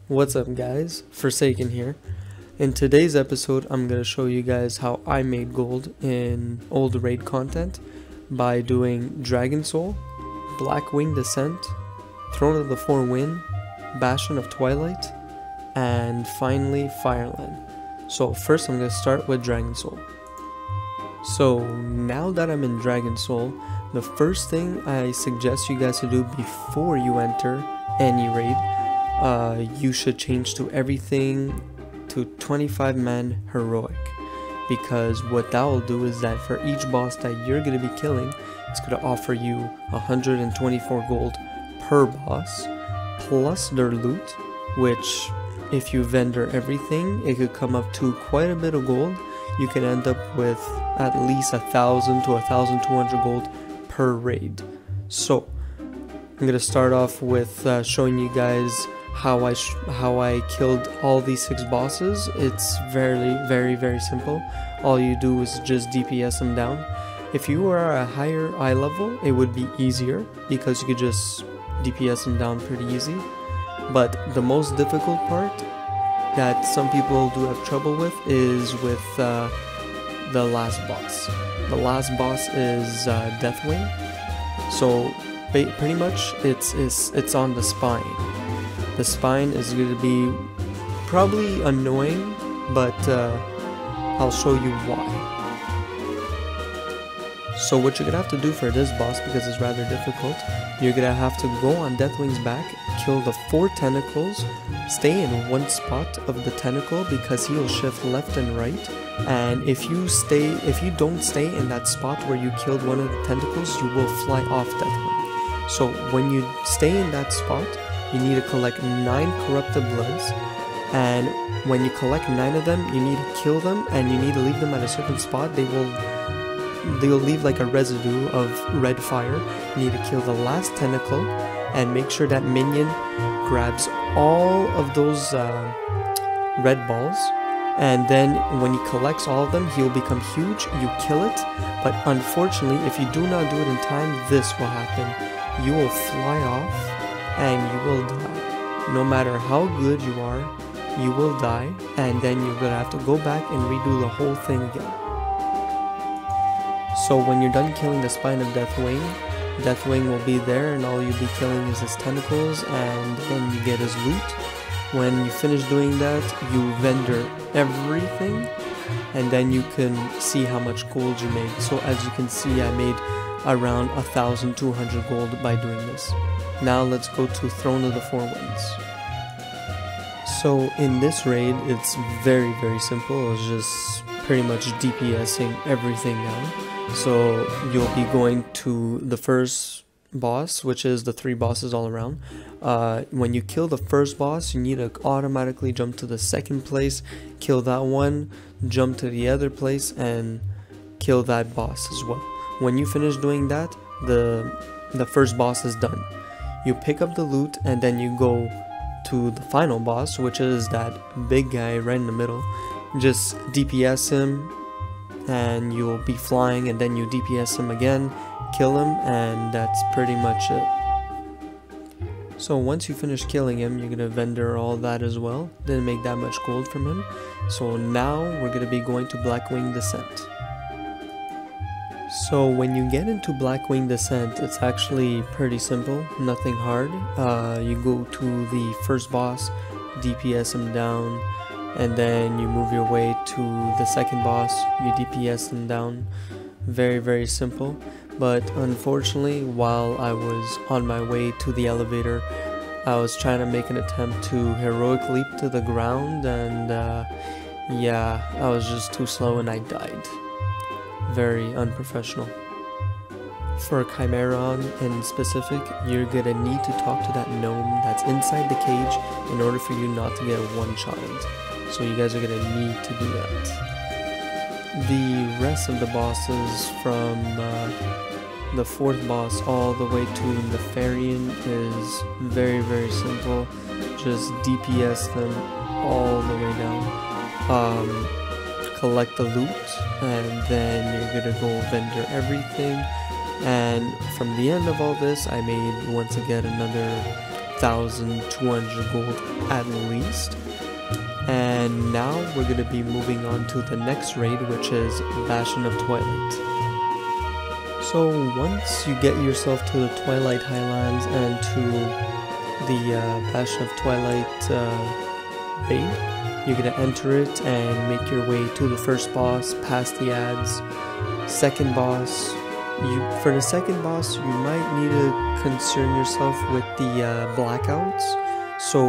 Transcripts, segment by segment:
What's up guys, Forsaken here. In today's episode I'm going to show you guys how I made gold in old raid content by doing Dragon Soul, Blackwing Descent, Throne of the Four Wind, Bastion of Twilight, and finally Fireland. So first I'm going to start with Dragon Soul. So now that I'm in Dragon Soul, the first thing I suggest you guys to do before you enter any raid, you should change to everything to 25 man heroic, because what that will do is that for each boss that you're going to be killing, it's going to offer you 124 gold per boss plus their loot, which if you vendor everything it could come up to quite a bit of gold. You can end up with at least 1,000 to 1,200 gold per raid. So I'm going to start off with showing you guys how I killed all these 6 bosses. It's very simple. All you do is just DPS them down. If you are a higher eye level, it would be easier because you could just DPS them down pretty easy. But the most difficult part that some people do have trouble with is with the last boss. The last boss is Deathwing. So pretty much it's on the spine. The spine is going to be probably annoying, but I'll show you why. So what you're going to have to do for this boss, because it's rather difficult, you're going to have to go on Deathwing's back, kill the 4 tentacles, stay in one spot of the tentacle because he'll shift left and right, and if you don't stay in that spot where you killed one of the tentacles, you will fly off Deathwing. So when you stay in that spot, you need to collect 9 corrupted bloods, and when you collect 9 of them, you need to kill them and you need to leave them at a certain spot. They'll leave like a residue of red fire. You need to kill the last tentacle and make sure that minion grabs all of those red balls, and then when he collects all of them, he'll become huge. You kill it, but unfortunately if you do not do it in time, this will happen. You will fly off and you will die. No matter how good you are, you will die, and then you're gonna have to go back and redo the whole thing again. So when you're done killing the spine of Deathwing will be there, and all you'll be killing is his tentacles, and then you get his loot. When you finish doing that, you vendor everything, and then you can see how much gold you made. So as you can see, I made around 1,200 gold by doing this. Now let's go to Throne of the Four Winds. So in this raid, it's very simple. It's just pretty much DPSing everything down. So you'll be going to the first boss, which is the 3 bosses all around. When you kill the first boss, you need to automatically jump to the second place, kill that one, jump to the other place, and kill that boss as well. When you finish doing that, the first boss is done. You pick up the loot, and then you go to the final boss, which is that big guy right in the middle. Just DPS him, and you'll be flying, and then you DPS him again, kill him, and that's pretty much it. So once you finish killing him, you're gonna vendor all that as well. Didn't make that much gold from him. So now we're gonna be going to Blackwing Descent. So when you get into Blackwing Descent, it's actually pretty simple, nothing hard. You go to the first boss, DPS him down, and then you move your way to the second boss, you DPS them down. Very simple. But unfortunately, while I was on my way to the elevator, I was trying to make an attempt to heroic leap to the ground, and yeah, I was just too slow and I died. Very unprofessional. For Chimeron in specific, you're gonna need to talk to that gnome that's inside the cage in order for you not to get one-shotted. So you guys are gonna need to do that. The rest of the bosses, from the 4th boss all the way to Nefarian, is very simple. Just DPS them all the way down. Collect the loot, and then you're gonna go vendor everything. And from the end of all this, I made once again another 1,200 gold at least. And now we're going to be moving on to the next raid, which is Bastion of Twilight. So once you get yourself to the Twilight Highlands and to the Bastion of Twilight raid, you're going to enter it and make your way to the first boss, past the ads. Second boss, for the second boss, you might need to concern yourself with the blackouts. So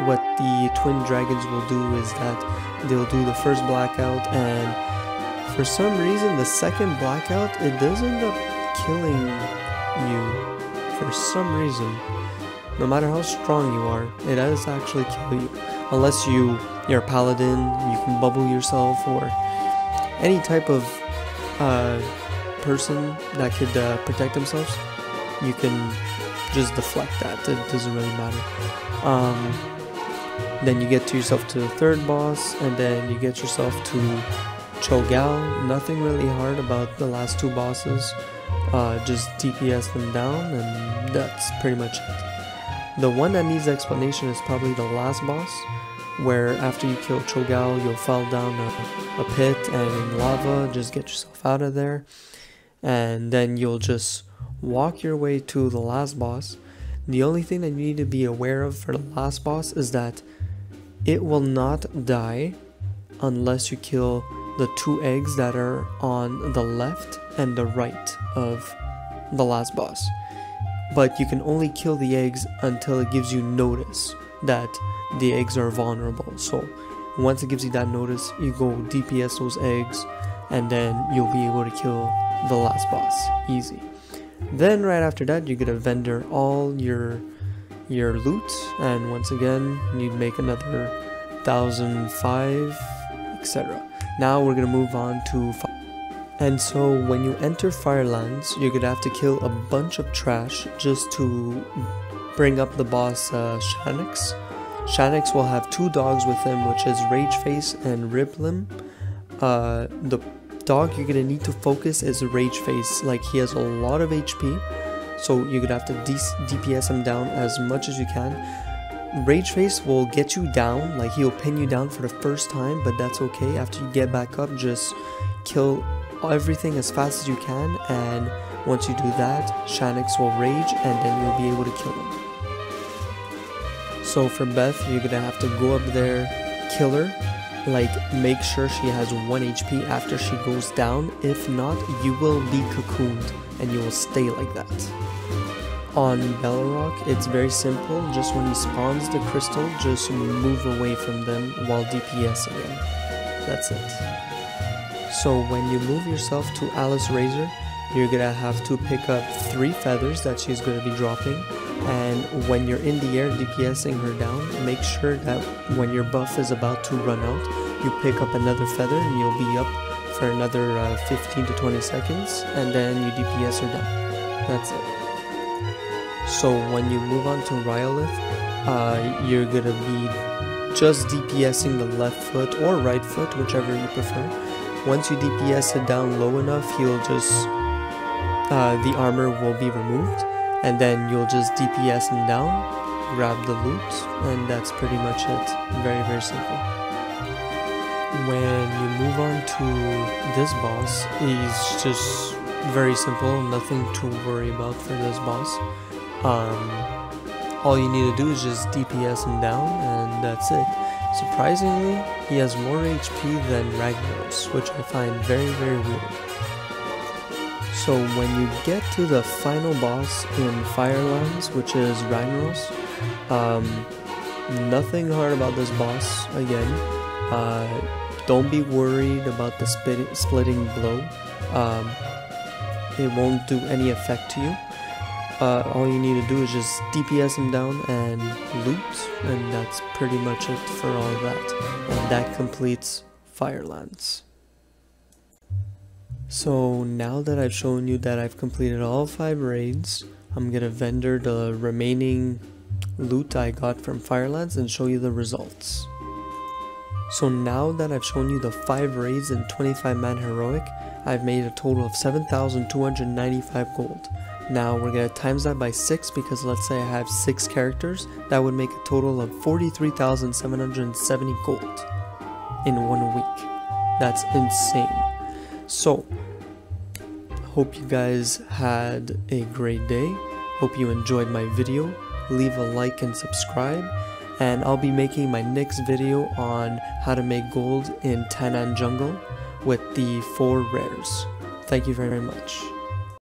what the twin dragons will do is that they'll do the first blackout, and for some reason the second blackout, it does end up killing you. For some reason, no matter how strong you are, it does actually kill you. Unless you're a paladin, you can bubble yourself, or any type of person that could protect themselves, you can just deflect that. It doesn't really matter. Then you get to yourself to the third boss, and then you get yourself to Cho'Gall. Nothing really hard about the last two bosses. Just DPS them down, and that's pretty much it. The one that needs explanation is probably the last boss, where after you kill Cho'Gall, you'll fall down a pit and in lava. Just get yourself out of there, and then you'll just walk your way to the last boss. The only thing that you need to be aware of for the last boss is that it will not die unless you kill the two eggs that are on the left and the right of the last boss. But you can only kill the eggs until it gives you notice that the eggs are vulnerable. So once it gives you that notice, you go DPS those eggs, and then you'll be able to kill the last boss easy. Then right after that, you get a vendor all your loot, and once again you'd make another 1,005, etc. Now we're gonna move on to and so when you enter Firelands, you're gonna have to kill a bunch of trash just to bring up the boss Shanix. Shanix will have two dogs with him, which is Rageface and Riblim. The dog you're gonna need to focus is Rageface. Like, he has a lot of HP, so you're gonna have to DPS him down as much as you can. Rageface will get you down, like he'll pin you down for the first time, but that's okay. After you get back up, just kill everything as fast as you can, and once you do that, Shanix will rage, and then you'll be able to kill him. So for Beth, you're gonna have to go up there, kill her, like make sure she has 1 HP after she goes down. If not, you will be cocooned and you will stay like that. On Bellarok, it's very simple. Just when he spawns the crystal, just move away from them while DPSing him. That's it. So when you move yourself to Alice Razor, you're gonna have to pick up 3 feathers that she's gonna be dropping. And when you're in the air DPSing her down, make sure that when your buff is about to run out, you pick up another feather and you'll be up for another 15 to 20 seconds, and then you DPS her down. That's it. So when you move on to Rhyolith, you're gonna be just DPSing the left foot or right foot, whichever you prefer. Once you DPS it down low enough, he'll just the armor will be removed, and then you'll just DPS him down, grab the loot, and that's pretty much it. Very, very simple. When you move on to this boss, he's just very simple, nothing to worry about for this boss. All you need to do is just DPS him down, and that's it. Surprisingly, he has more HP than Ragnaros, which I find very, very weird. So when you get to the final boss in Firelands, which is Ragnaros, nothing hard about this boss. Again, don't be worried about the splitting blow. It won't do any effect to you. All you need to do is just DPS him down and loot, and that's pretty much it for all that. And that completes Firelands. So now that I've shown you that I've completed all 5 raids, I'm gonna vendor the remaining loot I got from Firelands and show you the results. So now that I've shown you the 5 raids and 25-man heroic, I've made a total of 7,295 gold. Now we're going to times that by 6 because let's say I have 6 characters, that would make a total of 43,770 gold in 1 week. That's insane. So, hope you guys had a great day. Hope you enjoyed my video. Leave a like and subscribe. And I'll be making my next video on how to make gold in Tanan Jungle with the 4 rares. Thank you very much.